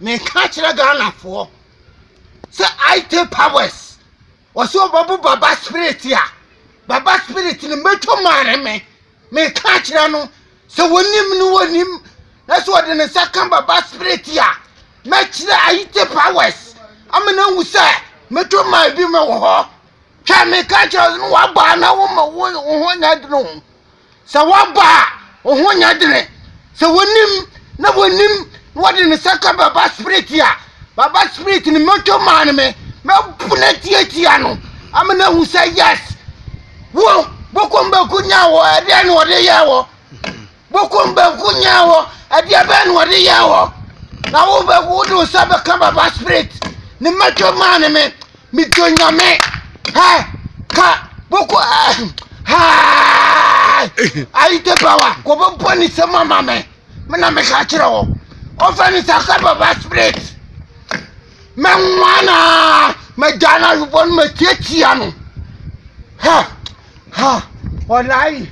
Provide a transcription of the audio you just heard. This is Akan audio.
me catch la Ghana for. Say I take powers. Was so babu baba spirit ya. Baba spirit ni meto man me catch la no. So wonim. That's what the second baba spirit ya. Match la I take powers. I'm na who say meto man bi me wo ho. Try me catch us no wa ba na wo nya drum. So wa ba wo nya dre. So wonim what in the second baba spirit ya. Baba spirit ni moto man me punetiano. I'm na who say yes. Wo bokombe kunyawo ade an wode yawo. Bokombe kunyawo ade aban wode yawo. Na wo be wo do sabe kan baba spirit ni moto man me donya me. Ha ka boko ha ai te bawa ko bo poni se mama me na me ka kire wo. Ofani saka baba spirit. Menwana medana yubon me tietia no. Ha wallahi